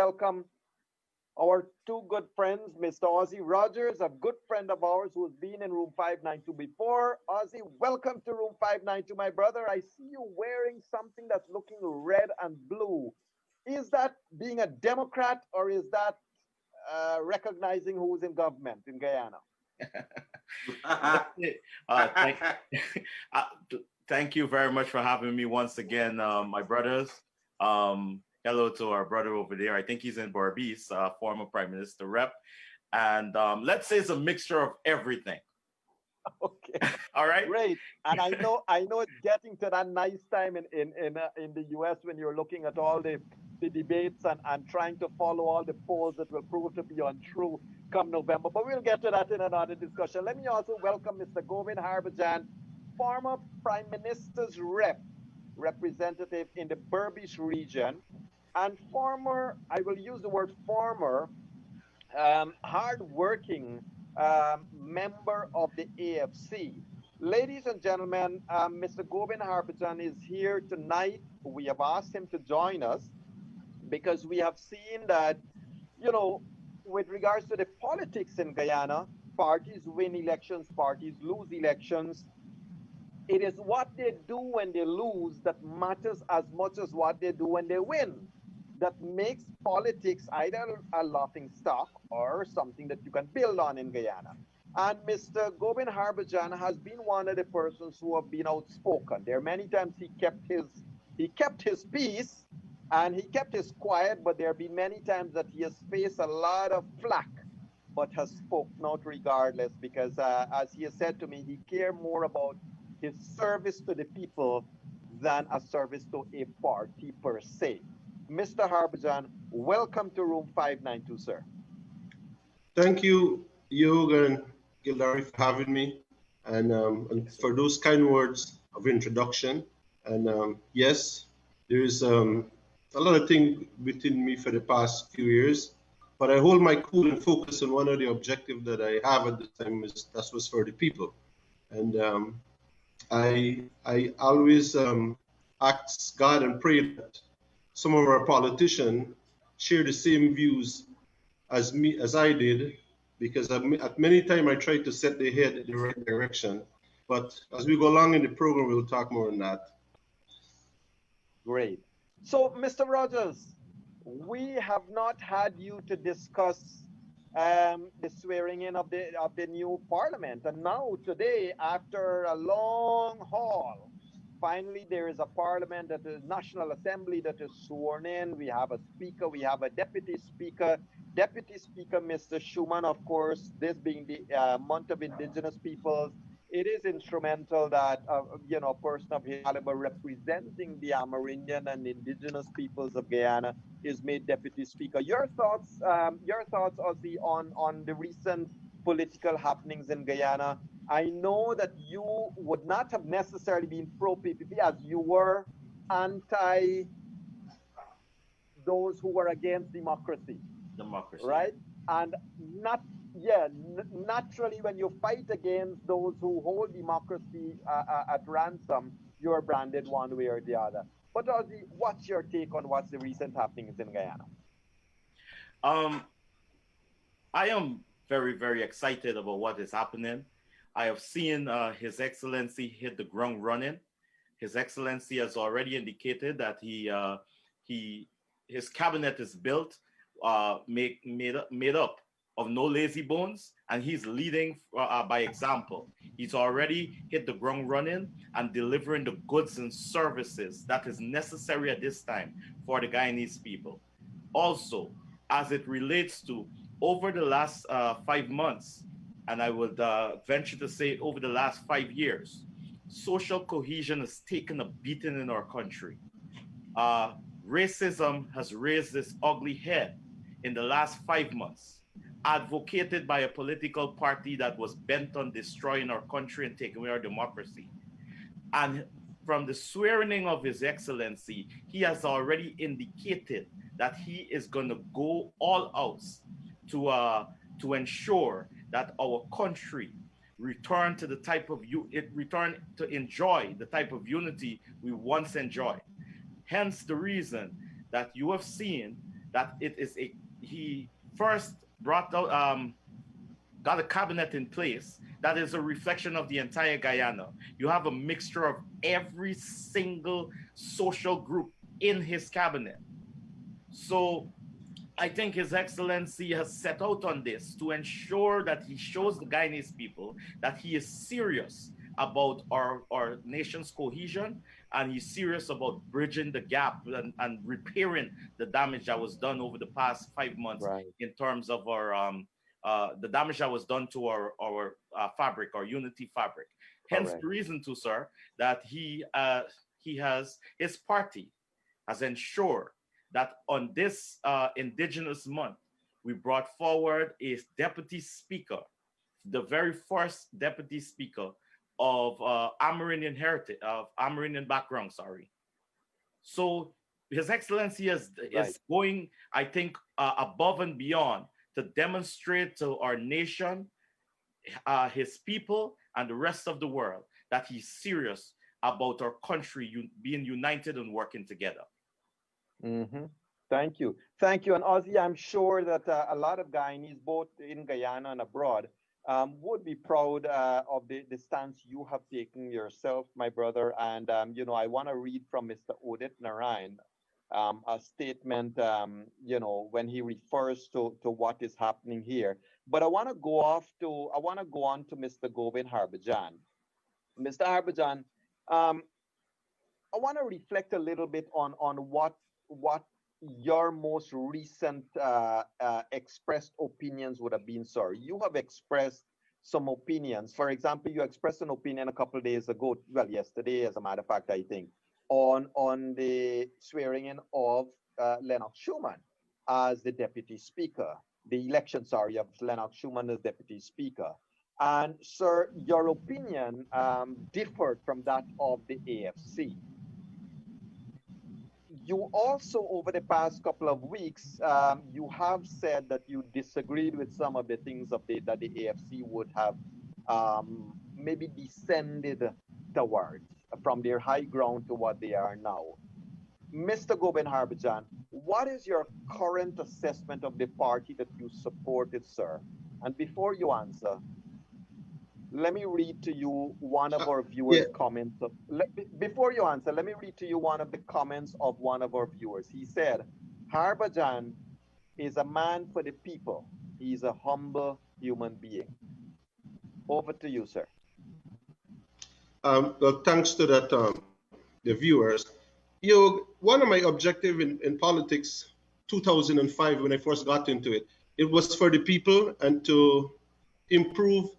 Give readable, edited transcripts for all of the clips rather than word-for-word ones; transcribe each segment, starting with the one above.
welcome our two good friends, Mr. Ozzy Rogers, a good friend of ours who's been in room 592 before. Ozzy, welcome to room 592, my brother. I see you wearing something that's looking red and blue. Is that being a Democrat or is that recognizing who's in government in Guyana? Thank, uh, thank you very much for having me once again, my brothers. Hello to our brother over there. I think he's in Barbies, former Prime Minister rep. And let's say it's a mixture of everything. Okay, All right. great. And I know it's getting to that nice time in the US when you're looking at all the debates and trying to follow all the polls that will prove to be untrue come November. But we'll get to that in another discussion. Let me also welcome Mr. Gobin Harbhajan, former Prime Minister's representative in the Berbice region, and former, I will use the word former, hardworking member of the AFC. Ladies and gentlemen, Mr. Gobin Harbhajan is here tonight. We have asked him to join us because we have seen that, you know, with regards to the politics in Guyana, parties win elections, parties lose elections. It is what they do when they lose that matters as much as what they do when they win. That makes politics either a laughing stock or something that you can build on in Guyana. And Mr. Gobin Harbhajan has been one of the persons who have been outspoken. There are many times he kept his peace and he kept his quiet, but there have been many times that he has faced a lot of flack, but has spoken out regardless because, as he has said to me, he cared more about his service to the people than a service to a party per se. Mr. Harbhajan, welcome to room 592, sir. Thank you, Yog and Gildari, for having me and Yes, sir. for those kind words of introduction. And yes, there's a lot of things between me for the past few years, but I hold my cool and focus on one of the objectives that I have at the time is that was for the people. And I always ask God and pray that some of our politicians share the same views as me as I did, because at many times I tried to set the head in the right direction. But as we go along in the program, we'll talk more on that. Great. So, Mr. Rogers, we have not had you to discuss the swearing in of the new parliament, and now today, after a long haul, finally there is a parliament, that is National Assembly, that is sworn in. We have a speaker, we have a deputy speaker. Deputy Speaker Mr. Schuman, of course, this being the month of Indigenous Peoples, it is instrumental that a person of his caliber representing the Amerindian and Indigenous peoples of Guyana is made deputy speaker. Your thoughts, Ozzy, on the recent political happenings in Guyana. I know that you would not have necessarily been pro PPP as you were anti those who were against democracy, Democracy. right? And not, yeah, naturally, when you fight against those who hold democracy at ransom, you're branded one way or the other. But Ozzy, what's your take on what's the recent happenings in Guyana? Um, I am very, very excited about what is happening. I have seen His Excellency hit the ground running. His Excellency has already indicated that he his cabinet is built, made up of no lazy bones, and he's leading by example. He's already hit the ground running and delivering the goods and services that is necessary at this time for the Guyanese people. Also, as it relates to over the last 5 months, and I would venture to say over the last 5 years, social cohesion has taken a beating in our country. Uh, Racism has raised this ugly head in the last 5 months, advocated by a political party that was bent on destroying our country and taking away our democracy. And from the swearing in of His Excellency, he has already indicated that he is going to go all out to uh, to ensure that our country return to enjoy the type of unity we once enjoyed. Hence the reason that you have seen that he first brought out, got a cabinet in place that is a reflection of the entire Guyana. You have a mixture of every single social group in his cabinet. So I think His Excellency has set out on this to ensure that he shows the Guyanese people that he is serious about our nation's cohesion, and he's serious about bridging the gap and repairing the damage that was done over the past 5 months Right. in terms of the damage that was done to our fabric, our unity fabric. Hence Correct. the reason to, sir, that he has his party has ensured that on this Indigenous Month, we brought forward a deputy speaker, the very first deputy speaker of Amerindian heritage, of Amerindian background, sorry. So His Excellency Right. is going, I think, above and beyond to demonstrate to our nation, his people, and the rest of the world that he's serious about our country being united and working together. Mm-hmm. Thank you. Thank you. And Ozzy, I'm sure that a lot of Guyanese, both in Guyana and abroad, would be proud of the stance you have taken yourself, my brother. And, I want to read from Mr. Odit Narayan a statement, when he refers to what is happening here. But I want to go on to Mr. Gobin Harbhajan. Mr. Harbhajan, um, I want to reflect a little bit on what your most recent expressed opinions would have been, sir. You have expressed some opinions. For example, you expressed an opinion a couple of days ago, well, yesterday, as a matter of fact, I think, on the swearing in of Lennox Schumann as the deputy speaker, the election, sorry, of Lennox Schumann as deputy speaker. And, sir, your opinion differed from that of the AFC. You also, over the past couple of weeks, you have said that you disagreed with some of the things that the AFC would have maybe descended towards from their high ground to what they are now. Mr. Gobin Harbhajan, what is your current assessment of the party that you supported, sir? And before you answer, let me read to you one of our viewers' Yeah. comments. Before you answer, let me read to you one of the comments of one of our viewers. He said, Harbhajan is a man for the people. He's a humble human being. Over to you, sir. Well, thanks to that, the viewers. One of my objectives in politics, 2005, when I first got into it, it was for the people and to improve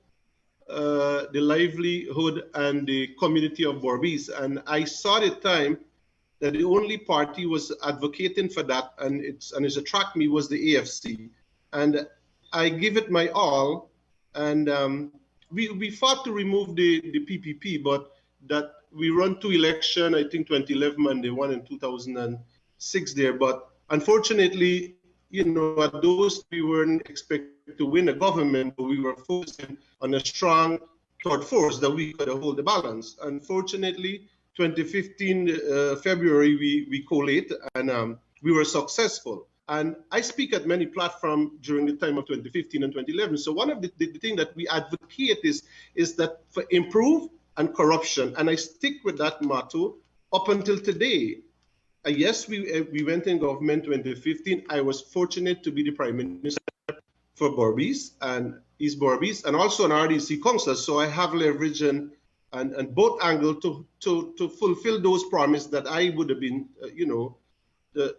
the livelihood and the community of Berbice. And I saw at the time that the only party was advocating for that, and it's attract me was the AFC. And I give it my all. And we fought to remove the PPP, but that we run two election, I think 2011 and the one in 2006 there. But unfortunately, at those we weren't expected to win a government, but we were focusing on a strong third force that we could hold the balance. Unfortunately, 2015 February we collate and we were successful. And I speak at many platforms during the time of 2015 and 2011. So one of the things that we advocate is that for improve and corruption. And I stick with that motto up until today. Yes, we went in government 2015. I was fortunate to be the Prime Minister for Berbice and East Berbice, and also an RDC councillor. So I have leverage and both angles to fulfill those promises that I would have been,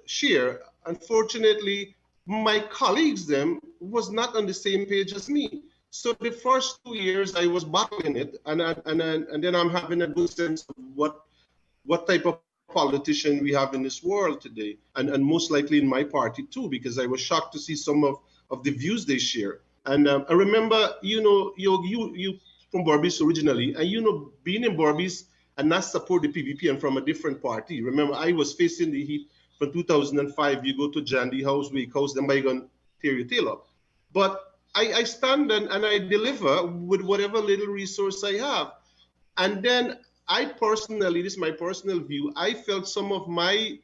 share. Unfortunately, my colleagues them was not on the same page as me. So the first 2 years I was battling it, and then I'm having a good sense of what type of politician we have in this world today, and most likely in my party too, because I was shocked to see some of the views they share. And I remember, you from Berbice originally, and being in Berbice and not support the PPP and from a different party. Remember, I was facing the heat from 2005. You go to Jandy House, Wake House, then by gun tear your tail up. But I stand and I deliver with whatever little resource I have. And then I personally, this is my personal view, I felt some of my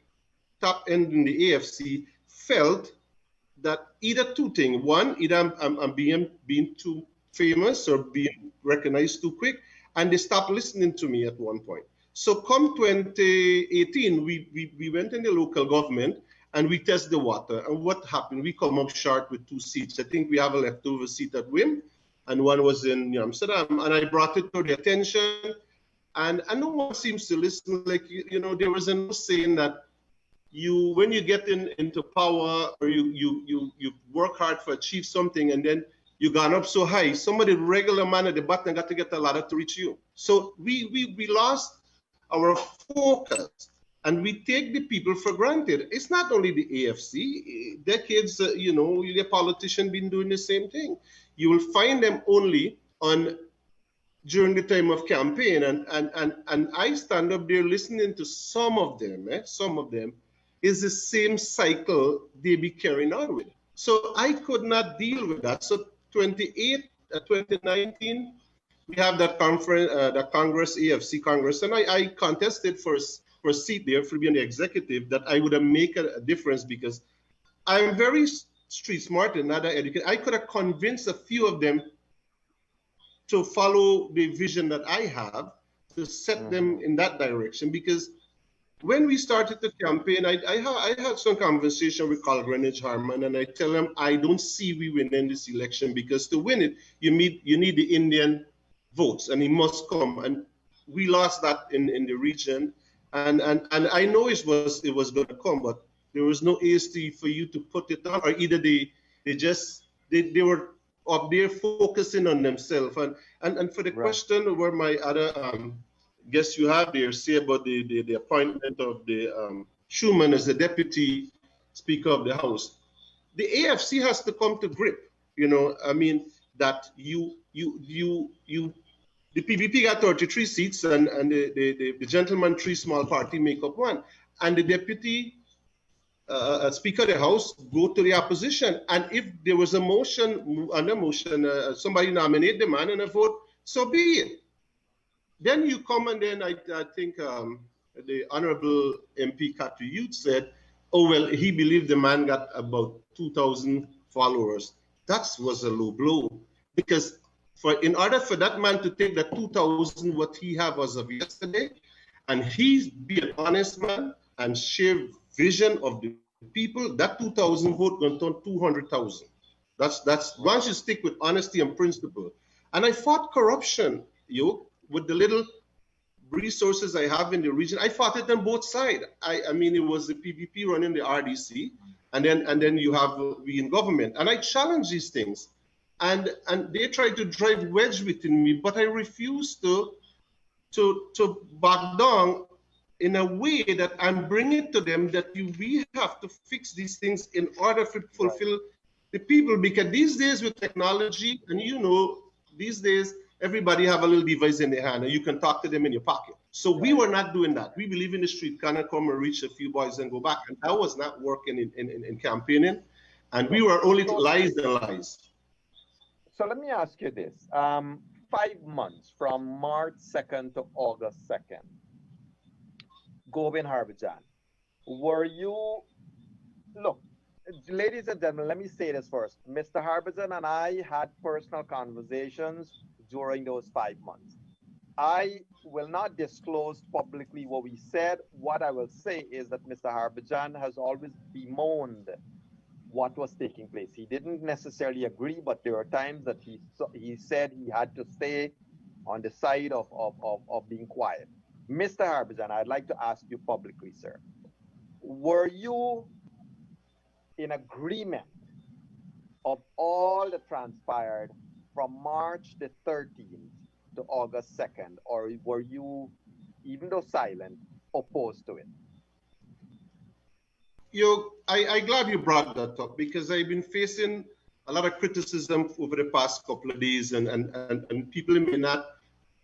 top end in the AFC felt that either two things. One, either I'm being too famous or being recognized too quick, and they stopped listening to me at one point. So come 2018, we went in the local government and we test the water. And what happened? We come up short with 2 seats. I think we have a leftover seat at Wim, and one was in Amsterdam. And I brought it to the attention, and no one seems to listen. Like, there was a saying that when you get into power, or you work hard to achieve something, and then you gone up so high, somebody regular man at the bottom got to get a ladder to reach you. So we lost our focus, and we take the people for granted. It's not only the AFC. Decades, the politician been doing the same thing. You will find them only during the time of campaign, and I stand up there listening to some of them. Some of them is the same cycle they be carrying on with. So I could not deal with that. So 2019, we have that conference, the Congress, AFC Congress, and I contested for a seat there for being the executive, that I would have made a difference, because I'm very street smart and not educated. I could have convinced a few of them to follow the vision that I have, to set them in that direction. Because when we started the campaign, I had some conversation with Carl Greenwich Harman, and I tell him I don't see we winning this election, because to win it, you need the Indian votes, and he must come. And we lost that in the region, and I know it was going to come, but there was no AST for you to put it on, or either they were up there focusing on themselves. And for the question where my other guest you have there say about the appointment of the Schuman as the deputy speaker of the House, the AFC has to come to grip. That the PPP got 33 seats, and the gentleman three small party make up one, and the deputy Speaker of the House go to the opposition. And if there was a motion, somebody nominate the man and a vote, so be it. Then you come, and then I think the Honorable MP Katri Youth said, oh, well, he believed the man got about 2,000 followers. That was a low blow, because in order for that man to take the 2,000, what he have as of yesterday, and he be an honest man and share vision of the people, that 2,000 vote going to turn 200,000. That's once you stick with honesty and principle. And I fought corruption, with the little resources I have in the region. I fought it on both sides. I mean, it was the PPP running the RDC, and then you have we in government. And I challenge these things, and they try to drive wedge within me, but I refuse to back down in a way that I'm bringing to them that we have to fix these things in order to fulfill the people. Because these days with technology, and these days everybody have a little device in their hand, and you can talk to them in your pocket. So we were not doing that. We believe in the street, kind of come and reach a few boys and go back. And that was not working in campaigning. And we were only lies and lies. So let me ask you this. 5 months from March 2nd to August 2nd, Gobin Harbhajan, look, ladies and gentlemen, let me say this first. Mr. Harbhajan and I had personal conversations during those 5 months. I will not disclose publicly what we said. What I will say is that Mr. Harbhajan has always bemoaned what was taking place. He didn't necessarily agree, but there were times that he said he had to stay on the side of being quiet. Mr. Harbhajan, I'd like to ask you publicly, sir, were you in agreement of all that transpired from March the 13th to August 2nd, or were you, even though silent, opposed to it? I'm glad you brought that up, because I've been facing a lot of criticism over the past couple of days, and people may not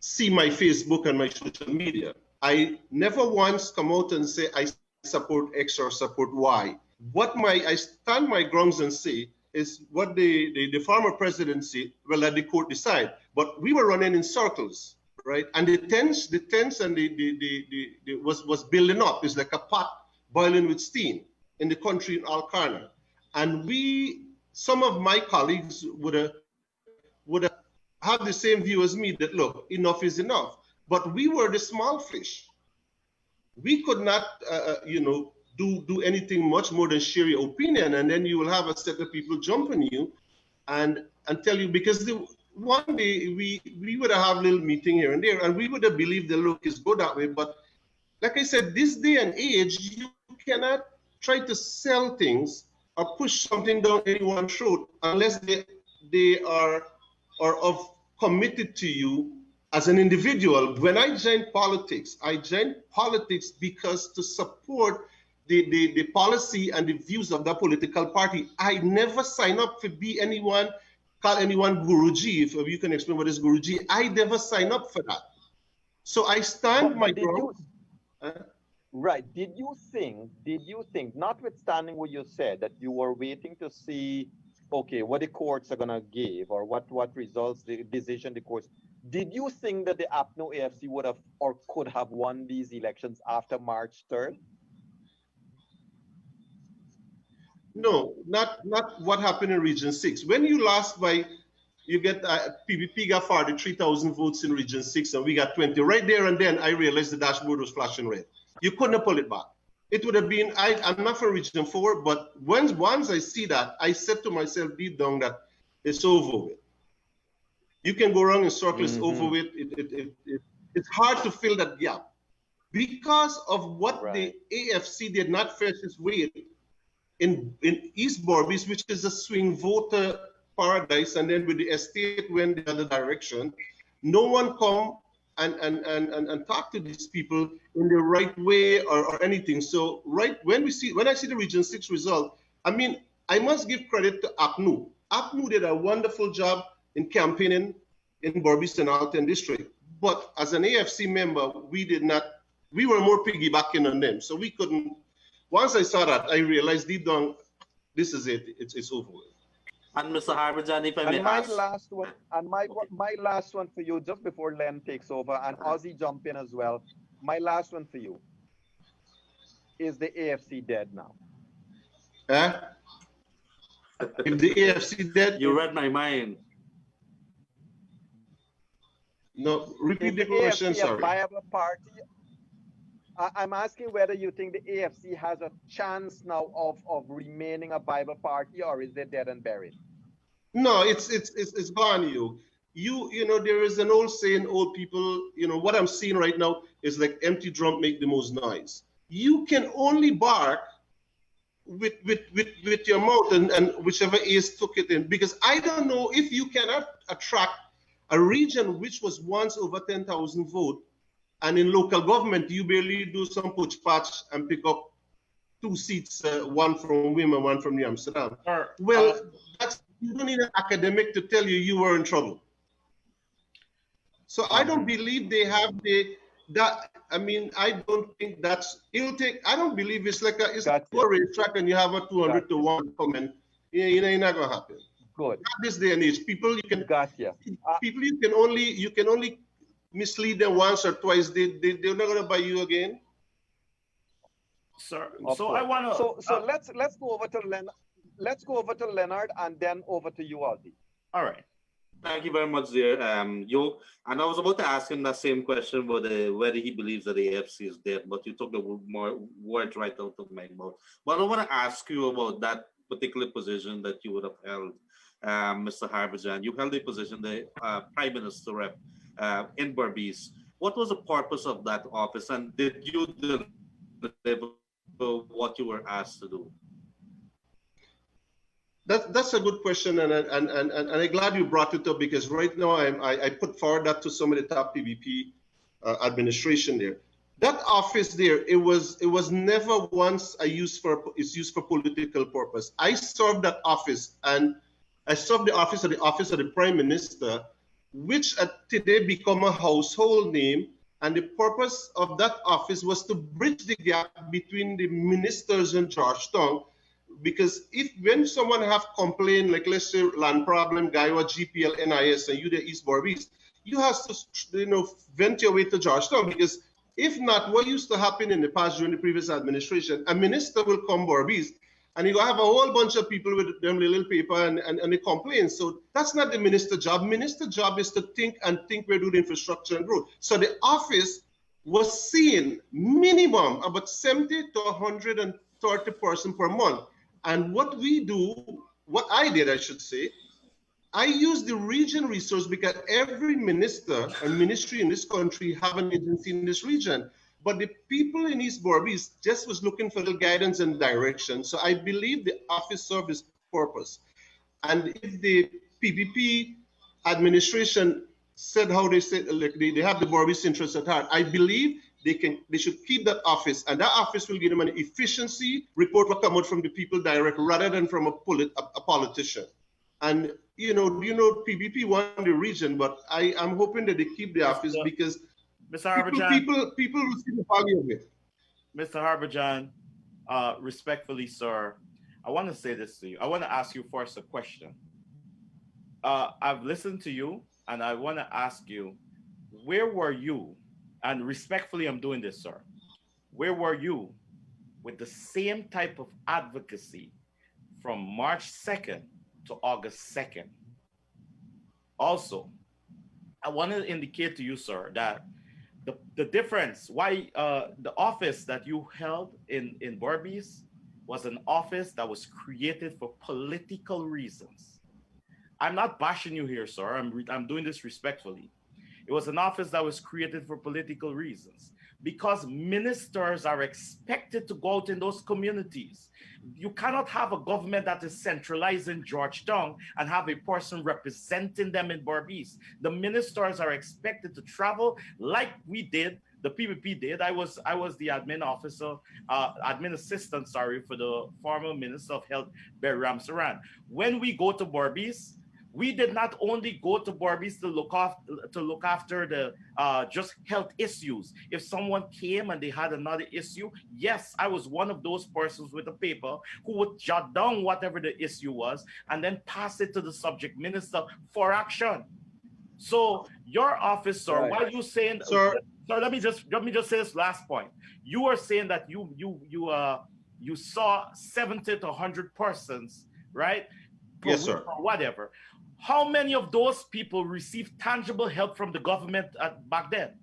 see my Facebook and my social media. I never once come out and say I support X or support Y. I stand my grounds and say is what the former president said, well, let the court decide. But we were running in circles, right? And the tense and the was building up. It's like a pot boiling with steam. in the country in all corner. And some of my colleagues would have the same view as me that, look, enough is enough. But we were the small fish. We could not, do anything much more than share your opinion. And then you will have a set of people jump on you and tell you, because one day we would have a little meeting here and there, and we would have believed the look is good that way. But like I said, this day and age, you cannot try to sell things or push something down anyone's throat unless they are committed to you as an individual. When I joined politics because to support the policy and the views of that political party. I never signed up to be call anyone Guruji, if you can explain what is Guruji. I never signed up for that. So I stand my ground. Right. Did you think, notwithstanding what you said, that you were waiting to see, okay, what the courts are going to give or what results, the decision the courts, did you think that the APNO AFC would have or could have won these elections after March 3rd? No, not what happened in Region 6. When you lost you get PPP got 43,000 votes in Region 6 and we got 20. Right there and then I realized the dashboard was flashing red. You couldn't pull it back. It would have been, I'm not from Region 4, but once I see that, I said to myself deep down that it's over with. You can go around in circles, over with. It's hard to fill that gap. Because of what the AFC did not fetch its weight in East Berbice, which is a swing voter paradise, and then with the estate went the other direction, no one come and talk to these people in the right way or anything. So when I see the Region 6 result, I mean, I must give credit to APNU. APNU did a wonderful job in campaigning in Berbice and Alton District. But as an AFC member, we were more piggybacking on them. So we couldn't. Once I saw that, I realized deep down, this is it. It's over with. And Mr. Harbhajan, if I may ask. My last one for you, just before Len takes over, and Ozzy jump in as well. My last one for you. Is the AFC dead now? If the AFC dead? You read my mind. No, repeat the question, sorry. Viable party. I'm asking whether you think the AFC has a chance now of remaining a viable party, or is it dead and buried? No, it's gone. You know, there is an old saying, old people, what I'm seeing right now is like empty drum make the most noise. You can only bark with your mouth and whichever ears took it in, because I don't know if you cannot attract a region which was once over 10,000 votes. And in local government, you barely do some push patch and pick up 2 seats, one from Wim, one from New Amsterdam. You don't need an academic to tell you were in trouble. So I don't believe they have I don't think I don't believe it's like a racetrack and you have a 200 to 1 comment. It's not gonna happen. Good. Not this day and age. People you can only mislead them once or twice. They're not gonna buy you again. Sir, so I wanna let's go over to Len. Let's go over to Leonard and then over to you, Ozzy. All right. Thank you very much, dear. And I was about to ask him that same question about whether he believes that the AFC is dead, but you took the words right out of my mouth. But I want to ask you about that particular position that you would have held, Mr. Harbhajan. You held a position, the Prime Minister rep in Berbice. What was the purpose of that office, and did you deliver what you were asked to do? That's a good question, and I'm glad you brought it up, because right now I put forward that to some of the top PVP administration there. That office there, it was never once used for political purpose. I served that office, and I served the office of the Prime Minister, which today become a household name. And the purpose of that office was to bridge the gap between the ministers in Georgetown. Because when someone have complained, like let's say land problem, Gaiwa, GPL, NIS, and you the East Berbice, you have to vent your way to Georgetown, because If not, what used to happen in the past during the previous administration, a minister will come Barbies and you have a whole bunch of people with them little paper and they complain. So that's not the minister job. Minister job is to think we're doing infrastructure and growth. So the office was seeing minimum about 70 to 130 person per month. And what we do, what I did, I should say, I use the region resource because every minister and ministry in this country have an agency in this region. But the people in East Berbice just was looking for the guidance and direction. So I believe the office served its purpose. And if the PPP administration said how they said, like they have the Berbice interest at heart, I believe they should keep that office, and that office will give them an efficiency report will come out from the people direct rather than from a politician. And PPP won the region, but I'm hoping that they keep the office because Mr. Harbhajan, people will see the value of it. Mr. Harbhajan, respectfully, sir, I want to say this to you. I want to ask you first a question. I've listened to you, and I want to ask you, where were you? And respectfully, I'm doing this, sir. Where were you with the same type of advocacy from March 2nd to August 2nd? Also, I want to indicate to you, sir, that the difference, why the office that you held in Berbice was an office that was created for political reasons. I'm not bashing you here, sir. I'm doing this respectfully. It was an office that was created for political reasons because ministers are expected to go out in those communities. You cannot have a government that is centralized in Georgetown and have a person representing them in Berbice. The ministers are expected to travel like we did, the PPP did. I was the admin officer, admin assistant, sorry, for the former Minister of Health, Barry Ramsaran. When we go to Berbice, we did not only go to Berbice to look after the just health issues. If someone came and they had another issue, yes, I was one of those persons with a paper who would jot down whatever the issue was and then pass it to the subject minister for action. So your office, sir, Right. why are you saying, Sir, let me just say this last point. You are saying that you saw 70 to 100 persons, right? Per yes, week sir. or whatever. How many of those people received tangible help from the government back then?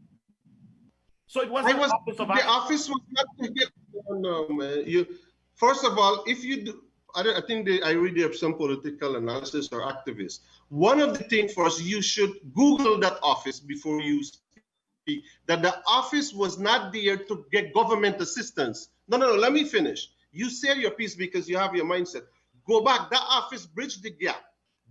So it wasn't the office of action. office was not to get. No, man. First of all, if you do, I think I read there some political analysis or activists. One of the things first, you should Google that office before you speak. That the office was not there to get government assistance. No. Let me finish. You said your piece because you have your mindset. Go back. That office bridged the gap.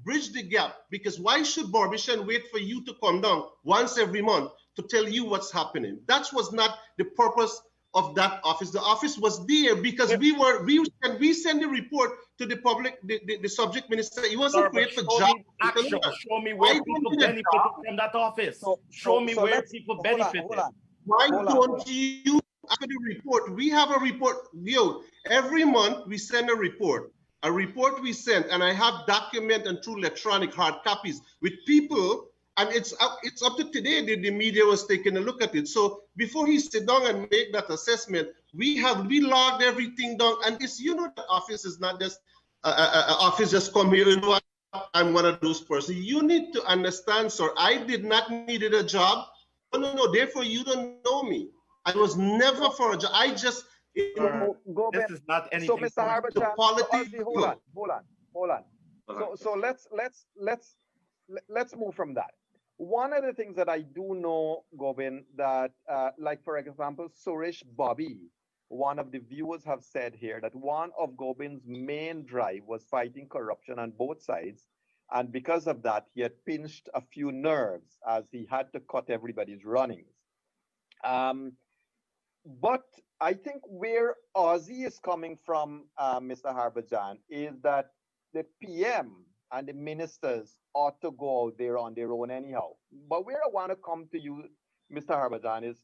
Bridge the gap, because why should Barbishan wait for you to come down once every month to tell you what's happening? That was not the purpose of that office. The office was there because we send a report to the public, the subject minister. It wasn't created for jobs. Action. Show me where people benefited from that office. Show me where people benefited. Why don't you, after the report, we have a report, every month we send a report. A report we sent, and I have document and true electronic hard copies with people, and it's up to today that the media was taking a look at it. So before he sit down and make that assessment, we logged everything down, and it's that office is not just office just come here. I'm one of those persons. You need to understand, sir. I did not needed a job. No. Therefore, you don't know me. I was never for a job. I just. This is not anything. So, Mr. Harbhajan, hold on. So let's move from that. One of the things that I do know, Gobin, that like for example, Suresh Bobby, one of the viewers have said here that one of Gobin's main drive was fighting corruption on both sides, and because of that, he had pinched a few nerves as he had to cut everybody's runnings. But I think where Ozzy is coming from, Mr. Harbhajan, is that the PM and the ministers ought to go out there on their own anyhow. But where I want to come to you, Mr. Harbhajan, is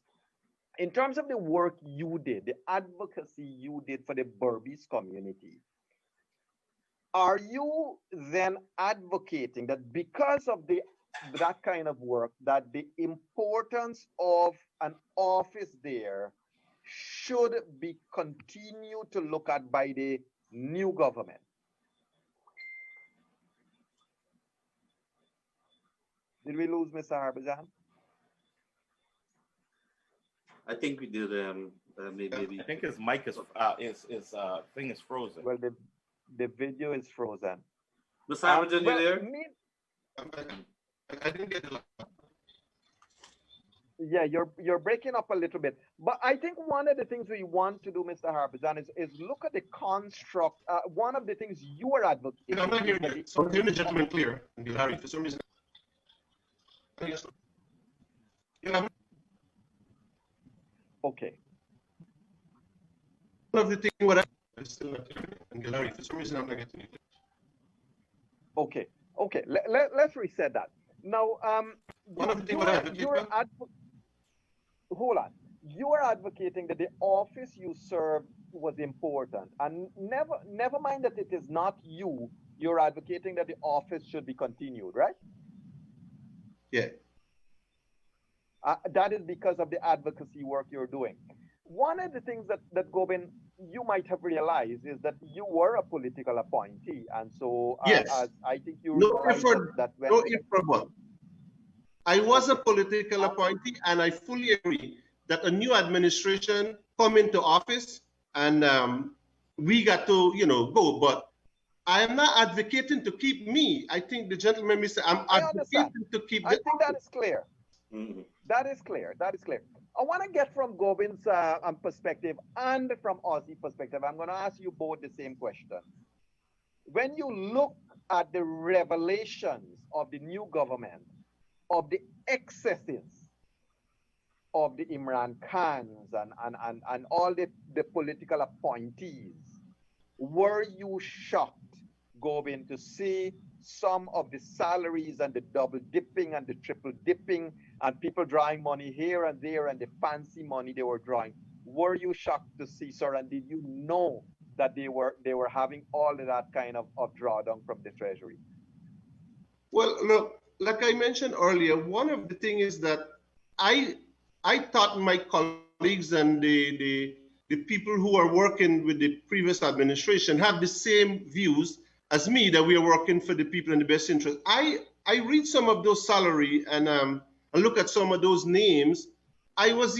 in terms of the work you did, the advocacy you did for the Berbice community, are you then advocating that because of the that kind of work, that the importance of an office there should be continued to look at by the new government. Did we lose Mr. Harbhajan? I think we did. Maybe. I think his mic is thing is frozen. Well, the video is frozen. Mr. Harbhajan, you there? I didn't get it. Yeah, you're breaking up a little bit. But I think one of the things we want to do, Mr. Harbhajan, is look at the construct. One of the things you are advocating. I'm not hearing it. So I'm hearing the gentleman clear. Harry, for some reason. Okay. One of the things what I still not hearing Larry, for some reason I'm not getting it. Okay. Okay. Let's reset that. Now, one of the things what I hold on. You are advocating that the office you serve was important, and never mind that it is not you. You're advocating that the office should be continued, right? Yeah. That is because of the advocacy work you're doing. One of the things that Gobin, you might have realized is that you were a political appointee, and so yes. I think you I was a political appointee, and I fully agree that a new administration come into office, and we got to go. But I am not advocating to keep me. I think the gentleman said I'm advocating to keep. I think that is clear. Mm-hmm. That is clear. That is clear. I want to get from Gobin's perspective and from Ozzy's perspective. I'm going to ask you both the same question. When you look at the revelations of the new government, of the excesses of the Imran Khans and all the political appointees, were you shocked, Gobin, to see some of the salaries and the double dipping and the triple dipping and people drawing money here and there and the fancy money they were drawing? Were you shocked to see, sir, and did you know that they were having all of that kind of drawdown from the treasury? Well, look, like I mentioned earlier, one of the things is that I thought my colleagues and the people who are working with the previous administration have the same views as me, that we are working for the people in the best interest. I read some of those salary and I look at some of those names. I was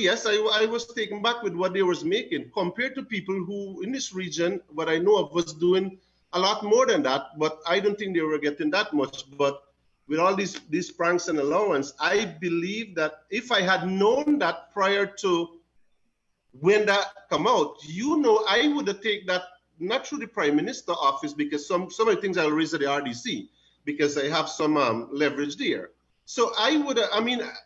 taken back with what they was making compared to people who in this region, what I know of, was doing a lot more than that, but I don't think they were getting that much. But with all these pranks and allowance, I believe that if I had known that prior to when that come out, I would have taken that not through the Prime Minister office, because some of the things I'll raise at the RDC, because I have some leverage there. So I would,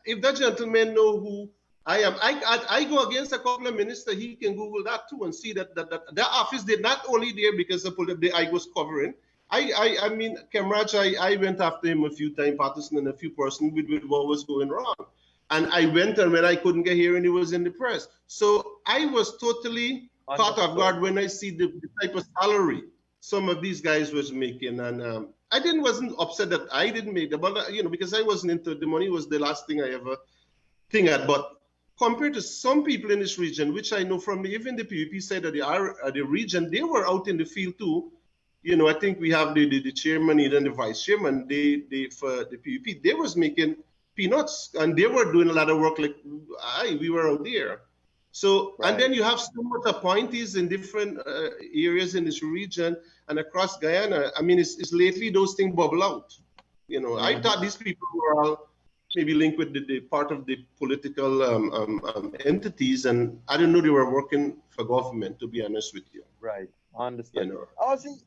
if that gentleman know who I am, I go against a couple of ministers. He can Google that too and see that their office did not only there because of the I was covering. Kemraj, I went after him a few times, Patterson and a few persons with what was going wrong. And I went, and when I couldn't get here, and he was in the press. So I was totally caught off guard when I see the type of salary some of these guys was making. And I wasn't upset that I didn't make the money, because I wasn't into the money. Was the last thing I ever think at. But compared to some people in this region, which I know from even the PVP side of the region, they were out in the field too. I think we have the chairman and the vice chairman. They for the PVP, they was making peanuts, and they were doing a lot of work like we were out there. So, right. And then you have so much appointees in different areas in this region and across Guyana. It's lately those things bubble out. Mm-hmm. I thought these people were all maybe linked with the part of the political entities, and I didn't know they were working for government, to be honest with you. Right, understand.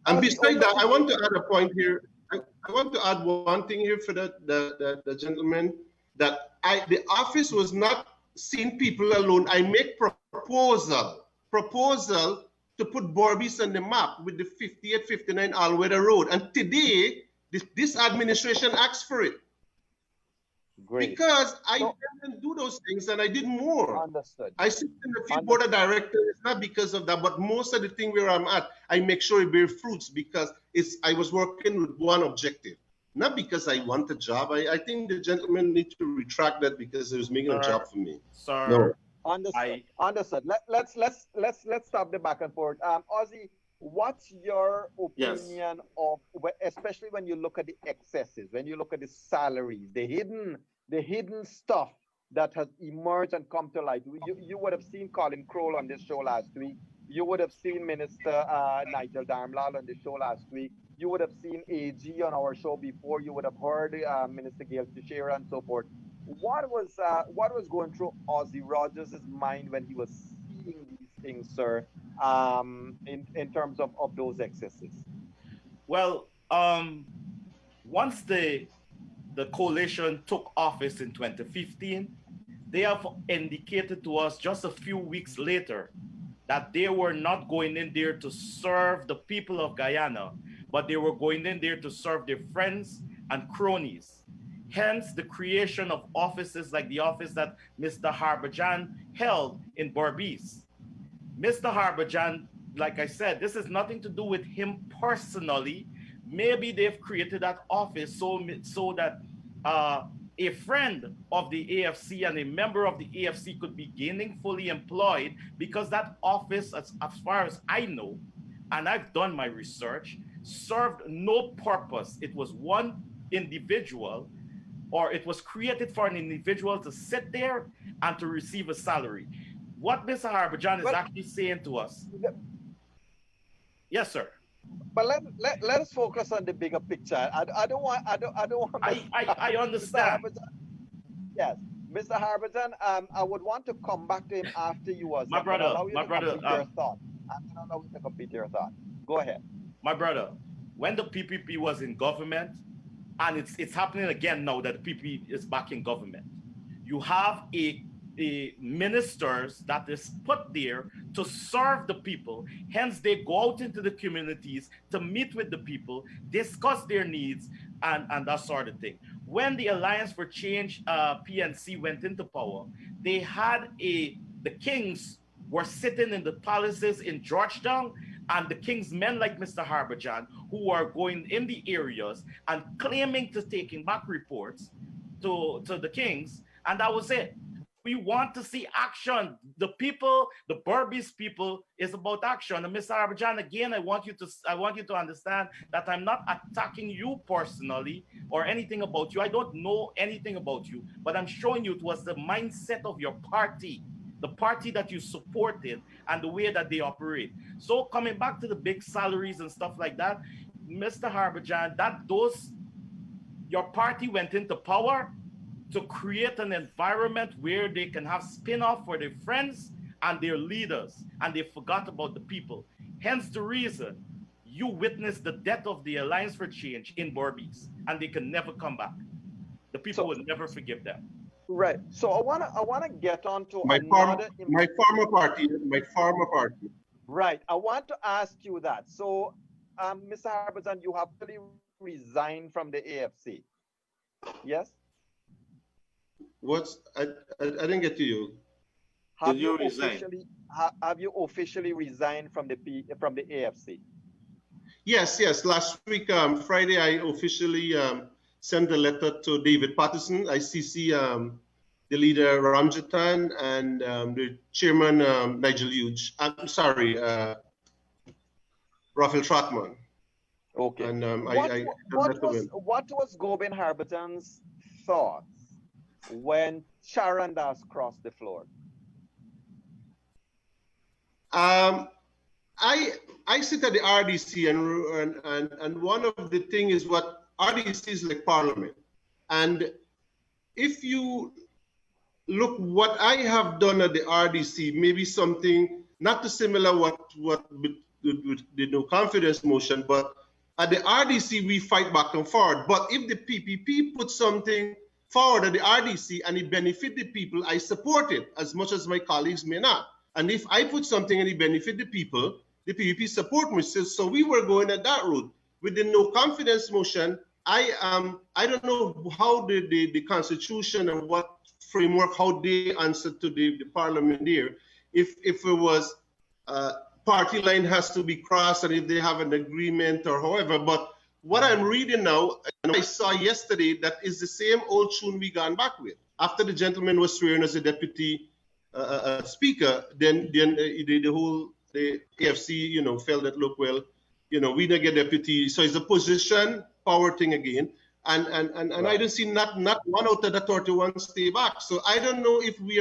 And besides that, I want to add a point here. I want to add one thing here for the gentleman, that the office was not seeing people alone. I make proposal to put Borbis on the map with the 5859 All-Weather Road. And today, this administration asked for it. Great. Because I didn't do those things, and I did more. Understood. I sit in the few board of directors, it's not because of that, but most of the thing where I'm at, I make sure it bear fruits, because I was working with one objective, not because I want a job. I think the gentleman need to retract that because it was making a job for me. Sir, No. Understood. Understood. Let's stop the back and forth. Ozzy, what's your Yes. opinion of, especially when you look at the excesses, when you look at the salaries, the hidden stuff that has emerged and come to light? You would have seen Colin Crowell on this show last week. You would have seen Minister Nigel Darmlal on the show last week. You would have seen AG on our show before. You would have heard Minister Gail Teixeira and so forth. What was going through Ozzy Rogers' mind when he was seeing these things, sir? In terms of those excesses. well, once the coalition took office in 2015, they have indicated to us just a few weeks later that they were not going in there to serve the people of Guyana, but they were going in there to serve their friends and cronies. Hence the creation of offices like the office that Mr. Harbhajan held in Berbice. Mr. Harbhajan, like I said, this has nothing to do with him personally. Maybe they've created that office so that a friend of the AFC and a member of the AFC could be gainfully employed, because that office, as far as I know, and I've done my research, served no purpose. It was one individual, or it was created for an individual to sit there and to receive a salary. What Mr. Harbhajan is actually saying to us. Yes, sir. But let us focus on the bigger picture. I don't want I understand. Yes, Mr. Harbhajan, I would want to come back to him after you was. My brother, your thought. I'm going to allow you to complete your thought. Go ahead. My brother, when the PPP was in government, and it's happening again now that the PPP is back in government, you have a ministers that is put there to serve the people. Hence, they go out into the communities to meet with the people, discuss their needs, and that sort of thing. When the Alliance for Change PNC went into power, they had the kings were sitting in the palaces in Georgetown, and the king's men like Mr. Harbhajan, who are going in the areas and claiming to taking back reports to the kings, and that was it. We want to see action. The people, the Berbice people, is about action. And Mr. Harbhajan, again, I want you to understand that I'm not attacking you personally or anything about you. I don't know anything about you, but I'm showing you it was the mindset of your party, the party that you supported, and the way that they operate. So coming back to the big salaries and stuff like that, Mr. Harbhajan, your party went into power to create an environment where they can have spin-off for their friends and their leaders, and they forgot about the people. Hence the reason you witnessed the death of the Alliance for Change in Berbice, and they can never come back. The people will never forgive them. Right. So I wanna get on to my former party. Right. I want to ask you that. So, Mr. Harbhajan, you have really resigned from the AFC. Yes. I didn't get to you. Have you officially resigned from the AFC? Yes. Last week, Friday, I officially sent a letter to David Patterson. I CC the leader Ramjatan and the chairman Nigel Hughes. I'm sorry, Raphael Trotman. Okay. And what was Gobin Harbhajan's thoughts when Charandas crossed the floor? I sit at the RDC, and one of the things is what RDC is like Parliament, and if you look what I have done at the RDC, maybe something not too similar what with the no confidence motion, but at the RDC we fight back and forward. But if the PPP put something forward at the RDC and it benefit the people, I support it as much as my colleagues may not. And if I put something and it benefit the people, the PPP support me. So we were going at that route. With the no confidence motion, I don't know how the Constitution and what framework, how they answered to the Parliament there. If it was party line has to be crossed and if they have an agreement or however, but what I'm reading now, and I saw yesterday, that is the same old tune we gone back with. After the gentleman was sworn as a deputy speaker, then the AFC, felt that, look, well, we don't get deputy, so it's a position power thing again. And right. I don't see not one out of the 31 stay back. So I don't know if we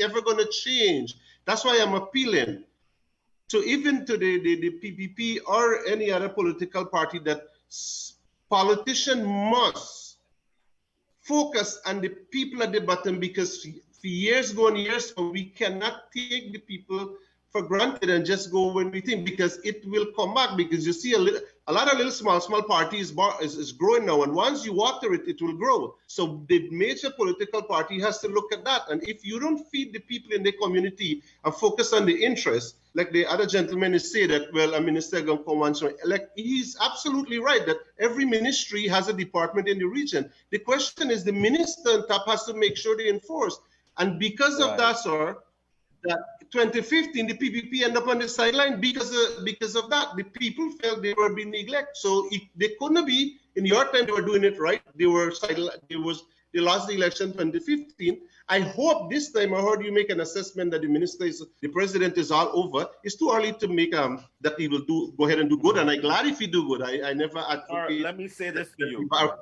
ever going to change. That's why I'm appealing. So even to the PPP or any other political party, that politician must focus on the people at the bottom, because for years go and years, so we cannot take the people for granted and just go when we think, because it will come back. Because you see a lot of little small parties is growing now, and once you water it, it will grow. So the major political party has to look at that. And if you don't feed the people in the community and focus on the interests, like the other gentleman is saying that, well, a minister going to come on, so like, he's absolutely right that every ministry has a department in the region. The question is, the minister on top has to make sure they enforce. And because of that, sir, that 2015, the PPP ended up on the sideline because of that. The people felt they were being neglected. So they couldn't be, in your time, they were doing it right. They lost the election 2015. I hope this time, I heard you make an assessment that the president is all over. It's too early to make that he will go ahead and do good. And I'm glad if he do good. I never advocate. Let me say this to you. But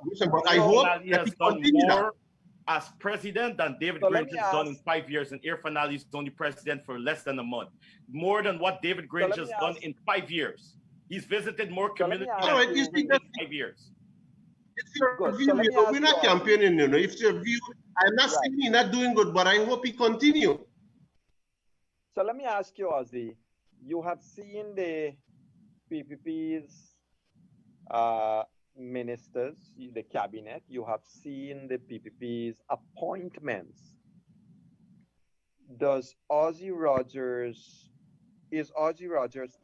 I hope he has done more as president than David Grange has done in 5 years, and Irfan Ali is only president for less than a month. More than what David Grange has done in 5 years. He's visited more communities in 5 years. It's your view. We're not campaigning, It's your view. I'm not saying he's not doing good, but I hope he continue. So let me ask you, Ozzy. You have seen the PPP's ministers, the cabinet. You have seen the PPP's appointments. Is Ozzy Rogers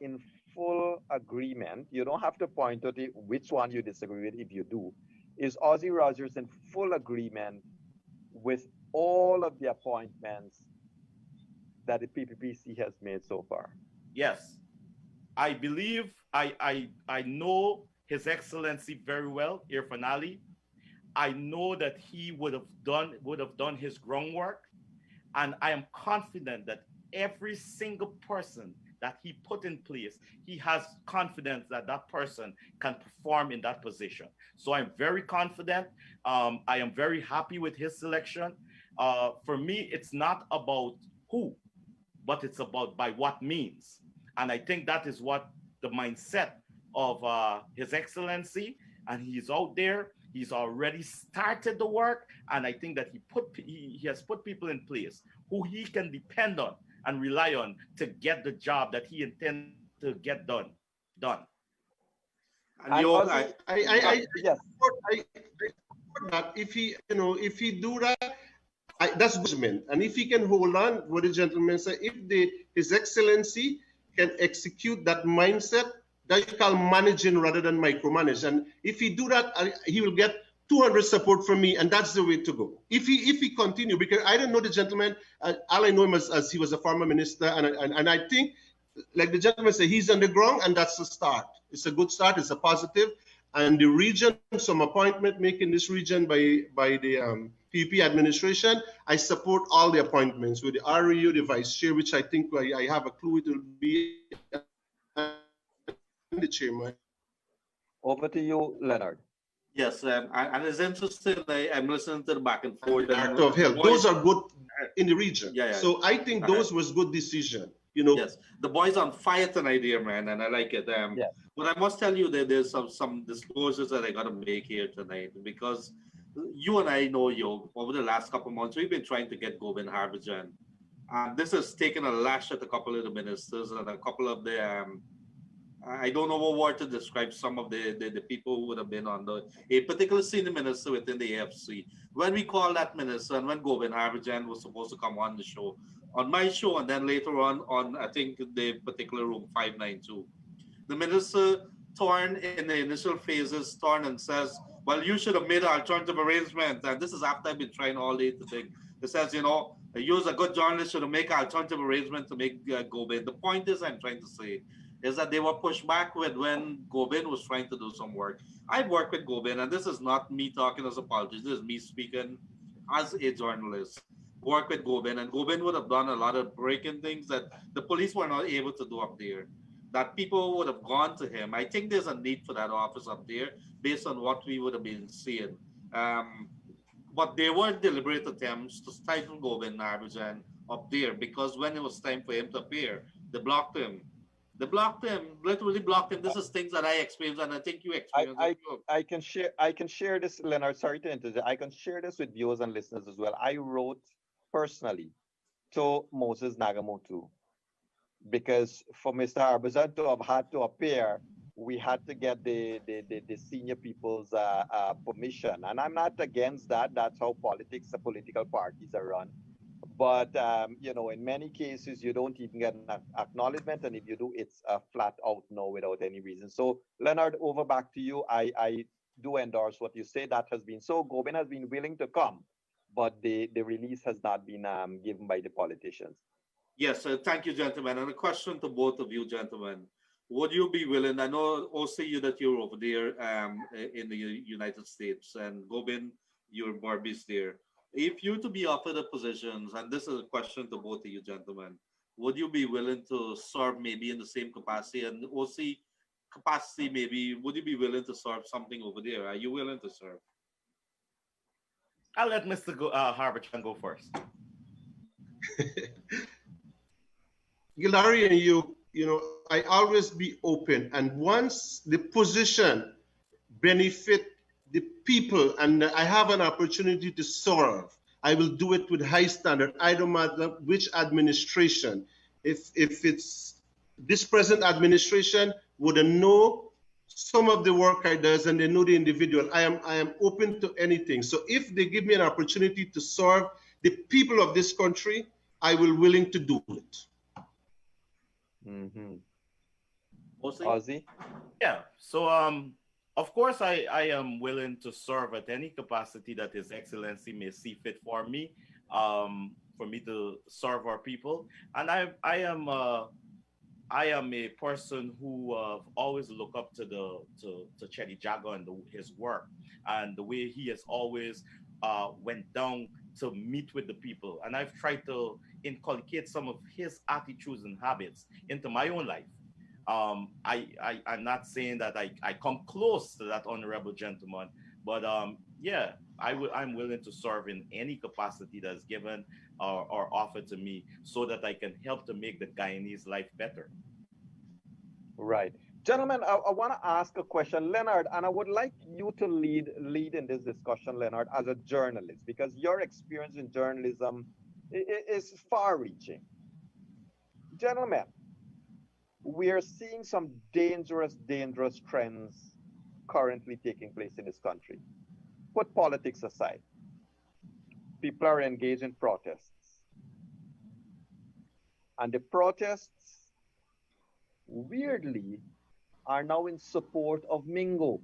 in full agreement? You don't have to point out which one you disagree with if you do. Is Ozzy Rogers in full agreement with all of the appointments that the PPPC has made so far? Yes. I believe I know His Excellency very well, Irfan Ali. I know that he would have done his groundwork, and I am confident that every single person that he put in place, he has confidence that that person can perform in that position. So I'm very confident. I am very happy with his selection. For me, it's not about who, but it's about by what means. And I think that is what the mindset of His Excellency, and he's out there. He's already started the work, and I think that he has put people in place who he can depend on and rely on to get the job that he intends to get done. And I support that. If he do that, that's judgment. And if he can hold on, what the gentleman said, if His Excellency can execute that mindset, that you call managing rather than micromanage. And if he do that, he will get 200 support from me, and that's the way to go. If he continue, because I don't know the gentleman, all I know him as he was a former minister, and I think, like the gentleman said, he's on the ground, and that's a start. It's a good start. It's a positive. And the region, some appointment making this region by the PPP administration, I support all the appointments with the REU, the vice chair, which I think I have a clue it will be, the chairman. Over to you, Leonard. Yes, and it's interesting. I'm listening to the back and forth. Director of Health. Those are good in the region. Yeah. So I think those was good decision. Yes, the boys on fire tonight here, man, and I like it. But I must tell you that there's some disclosures that I got to make here tonight, because you and I know, over the last couple of months, we've been trying to get Gobin Harbhajan. This has taken a lash at a couple of the ministers and a couple of the I don't know what word to describe some of the people who would have been on a particular senior minister within the AFC. When we called that minister, and when Gobin Harbhajan was supposed to come on the show, on my show, and then later on I think the particular room 592, the minister torn in the initial phases, torn and says, well, you should have made an alternative arrangement. And this is after I've been trying all day to think. It says, you as a good journalist should have made an alternative arrangement to make Gobin. The point is, I'm trying to say, is that they were pushed back with when Gobin was trying to do some work. I've worked with Gobin, and this is not me talking as a politician, this is me speaking as a journalist. Work with Gobin, and Gobin would have done a lot of breaking things that the police were not able to do up there. That people would have gone to him. I think there's a need for that office up there based on what we would have been seeing. Um, but there were deliberate attempts to stifle Gobin Harbhajan up there because when it was time for him to appear, they blocked him. They blocked him, literally blocked him. This is things that I experienced, and I think you I, experienced it I too. I can share this, Leonard. Sorry to interrupt. I can share this with viewers and listeners as well. I wrote personally to Moses Nagamotu because for Mr. Harbhajan to have had to appear, we had to get the senior people's permission. And I'm not against that. That's how politics, the political parties are run. But in many cases, you don't even get an acknowledgement, and if you do, it's a flat out no without any reason. So, Leonard, over back to you. I do endorse what you say. That has been so. Gobin has been willing to come, but the release has not been given by the politicians. Yes, thank you, gentlemen. And a question to both of you, gentlemen. Would you be willing? I know also you that you're over there in the United States, and Gobin, you're Barbies there. If you to be offered the positions, and this is a question to both of you, gentlemen, would you be willing to serve maybe in the same capacity and OC capacity? Maybe would you be willing to serve something over there? Are you willing to serve? I'll let Mr. Harbhajan go first. Larry and I always be open. And once the position benefit the people and I have an opportunity to serve, I will do it with high standard. I don't matter which administration. If it's this present administration would know some of the work I does and they know the individual, I am open to anything. So if they give me an opportunity to serve the people of this country, I will willing to do it. Mm-hmm. OC? Ozzy? Yeah. So of course I am willing to serve at any capacity that His Excellency may see fit for me to serve our people. And I am a person who always look up to to Chetty Jaga and his work and the way he has always went down to meet with the people. And I've tried to inculcate some of his attitudes and habits into my own life. I'm not saying that I come close to that honorable gentleman, but yeah, I'm willing to serve in any capacity that's given or offered to me so that I can help to make the Guyanese life better. Right. Gentlemen, I want to ask a question, Leonard, and I would like you to lead in this discussion, Leonard, as a journalist, because your experience in journalism is far-reaching. Gentlemen, we are seeing some dangerous trends currently taking place in this country. Put politics aside. People are engaged in protests. And the protests, weirdly, are now in support of Mingo.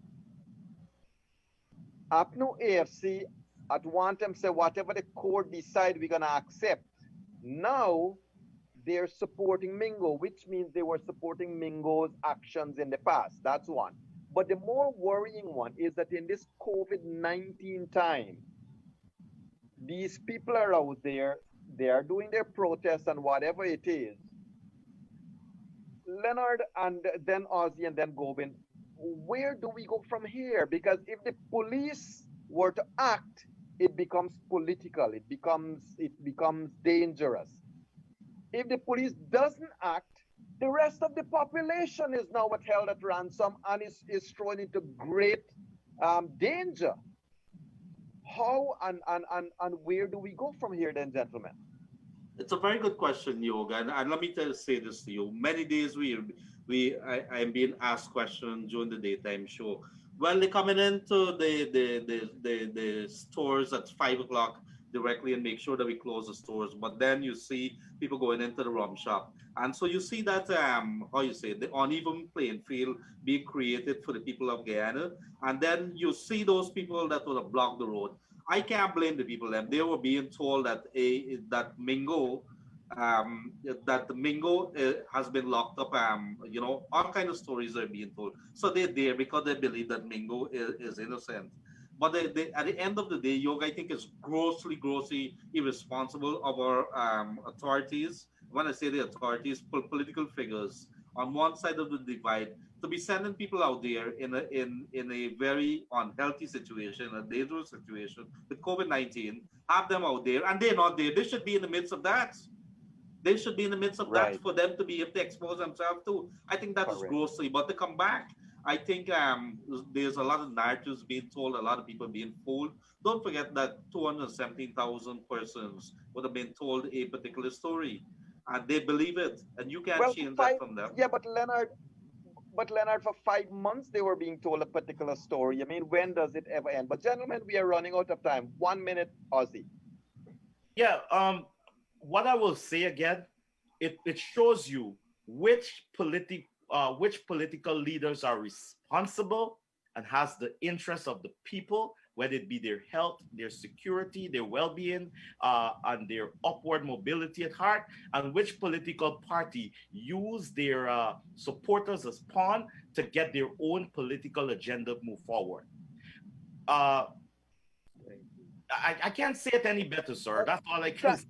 APNU AFC at one time said whatever the court decide we're gonna accept. Now they're supporting Mingo, which means they were supporting Mingo's actions in the past. That's one. But the more worrying one is that in this COVID-19 time, these people are out there, they are doing their protests and whatever it is. Leonard and then Ozzy and then Gobin, where do we go from here? Because if the police were to act, it becomes political. It becomes dangerous. If the police doesn't act, the rest of the population is now held at ransom and is thrown into great danger. How and where do we go from here then, gentlemen? It's a very good question, Yoga. And let me say this to you. Many days I'm being asked questions during the daytime show. Well, they're coming into the stores at 5 o'clock directly and make sure that we close the stores. But then you see people going into the rum shop. And so you see that how you say the uneven playing field being created for the people of Guyana. And then you see those people that would have blocked the road. I can't blame the people. Them. They were being told that that Mingo that the Mingo has been locked up. All kind of stories are being told. So they're there because they believe that Mingo is innocent. But at the end of the day, Yoga, I think, is grossly irresponsible of our authorities. When I say the authorities, political figures on one side of the divide, to be sending people out there in a very unhealthy situation, a dangerous situation with COVID-19, have them out there, and they're not there. They should be in the midst of that. They should be in the midst of that Right. for them to be able to expose themselves to. I think that is Correct. grossly. But to come back, I think there's a lot of narratives being told, a lot of people being fooled. Don't forget that 217,000 persons would have been told a particular story, and they believe it, and you can't Well, for change that five, from them. yeah, but Leonard, for 5 months they were being told a particular story. I mean, when does it ever end? But gentlemen, we are running out of time. 1 minute, Ozzy. Yeah. What I will say again, it shows you which political leaders are responsible and has the interests of the people, whether it be their health, their security, their well-being, and their upward mobility at heart, and which political party use their supporters as pawn to get their own political agenda move forward. Uh, I can't say it any better, sir. That's all I can Th- say.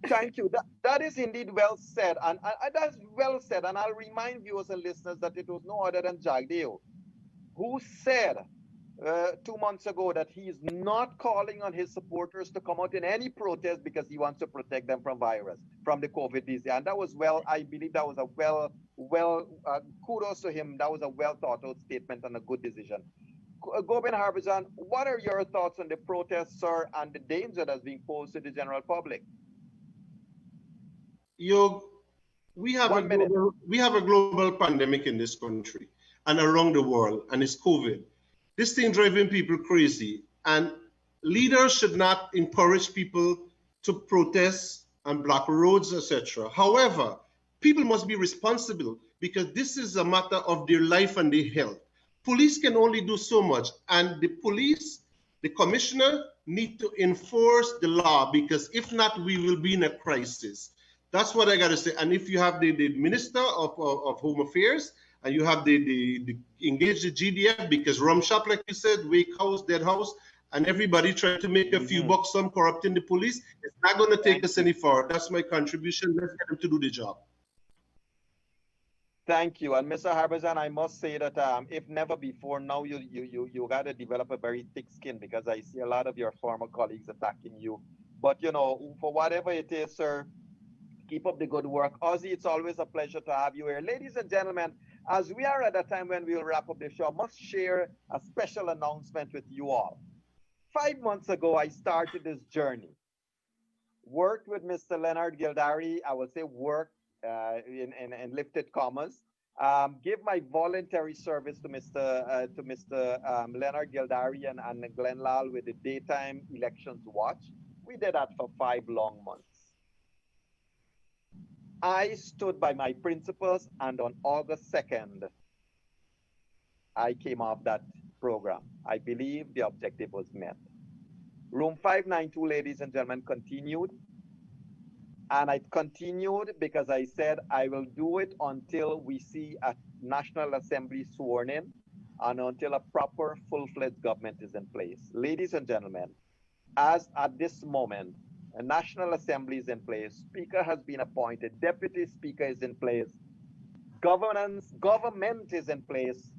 Thank you. That is indeed well said, and that's well said. And I'll remind viewers and listeners that it was no other than Jagdeo who said 2 months ago that he is not calling on his supporters to come out in any protest because he wants to protect them from virus, from the COVID disease. And that was well, I believe that was a kudos to him. That was a well thought out statement and a good decision. Gobin Harbhajan, what are your thoughts on the protests, sir, and the danger that's being posed to the general public? You, we have a 1 minute. global pandemic in this country and around the world, and it's COVID. This thing driving people crazy, and leaders should not encourage people to protest and block roads, etc. However, people must be responsible because this is a matter of their life and their health. Police can only do so much, and the commissioner, need to enforce the law because if not, we will be in a crisis. That's what I got to say. And if you have the Minister of Home Affairs and you have the engage the GDF because rum shop, like you said, wake house, dead house, and everybody trying to make a few bucks, some corrupting the police, it's not going to take us any far. That's my contribution. Let's get them to do the job. Thank you. And Mr. Harbhajan, I must say that if never before, now you got to develop a very thick skin because I see a lot of your former colleagues attacking you. But, for whatever it is, sir, keep up the good work. Ozzy, it's always a pleasure to have you here. Ladies and gentlemen, as we are at a time when we'll wrap up the show, I must share a special announcement with you all. 5 months ago, I started this journey. Worked with Mr. Leonard Gildari. I will say work in lifted commas. Give my voluntary service to Mr. Leonard Gildari and Glenn Lal with the daytime elections watch. We did that for 5 long months. I stood by my principles, and on August 2nd, I came off that program. I believe the objective was met. Room 592, ladies and gentlemen, continued. And I continued because I said I will do it until we see a National Assembly sworn in and until a proper full-fledged government is in place. Ladies and gentlemen, as at this moment, a National Assembly is in place, Speaker has been appointed, Deputy Speaker is in place, government is in place,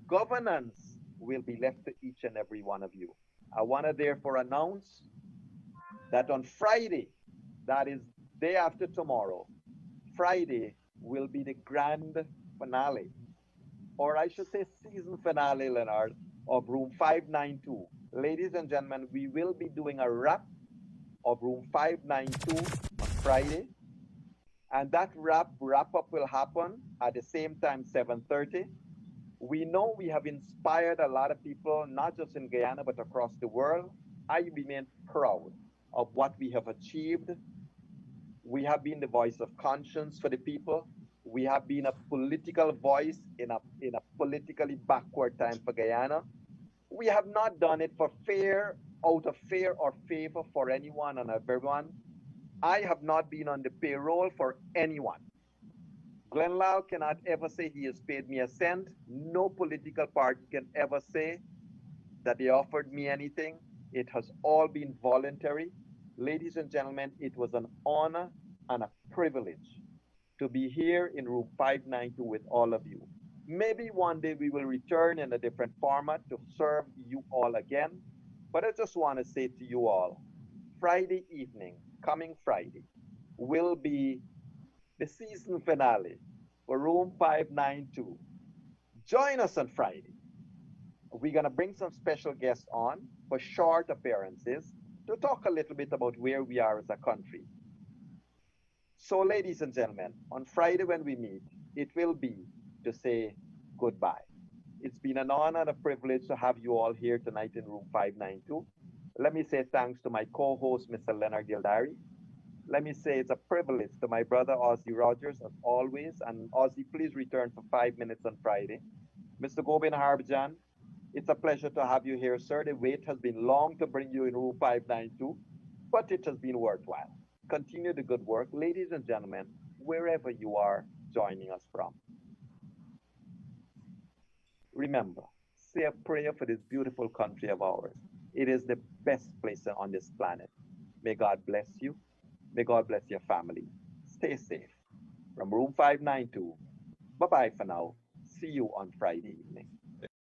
governance will be left to each and every one of you. I want to therefore announce that on Friday, that is day after tomorrow, Friday will be the grand finale, or I should say season finale, Leonard, of Room 592. Ladies and gentlemen, we will be doing a wrap of Room 592 on Friday, and that wrap up will happen at the same time, 7:30. We know we have inspired a lot of people, not just in Guyana, but across the world. I remain proud of what we have achieved. We have been the voice of conscience for the people. We have been a political voice in a politically backward time for Guyana. We have not done it for fear, out of fear or favor for anyone and everyone. I have not been on the payroll for anyone. Glenn Lau cannot ever say he has paid me a cent. No political party can ever say that they offered me anything. It has all been voluntary. Ladies and gentlemen, it was an honor and a privilege to be here in room 592 with all of you. Maybe one day we will return in a different format to serve you all again. But I just want to say to you all, Friday evening, coming Friday, will be the season finale for room 592. Join us on Friday. We're going to bring some special guests on for short appearances to talk a little bit about where we are as a country. So, ladies and gentlemen, on Friday when we meet, it will be to say goodbye. It's been an honor and a privilege to have you all here tonight in room 592. Let me say thanks to my co-host, Mr. Leonard Gildari. Let me say it's a privilege to my brother, Ozzy Rogers, as always. And Ozzy, please return for 5 minutes on Friday. Mr. Gobin Harbhajan, it's a pleasure to have you here, sir. The wait has been long to bring you in room 592, but it has been worthwhile. Continue the good work. Ladies and gentlemen, wherever you are joining us from, remember, say a prayer for this beautiful country of ours. It is the best place on this planet. May God bless you. May God bless your family. Stay safe. From room 592, bye bye for now. See you on Friday evening.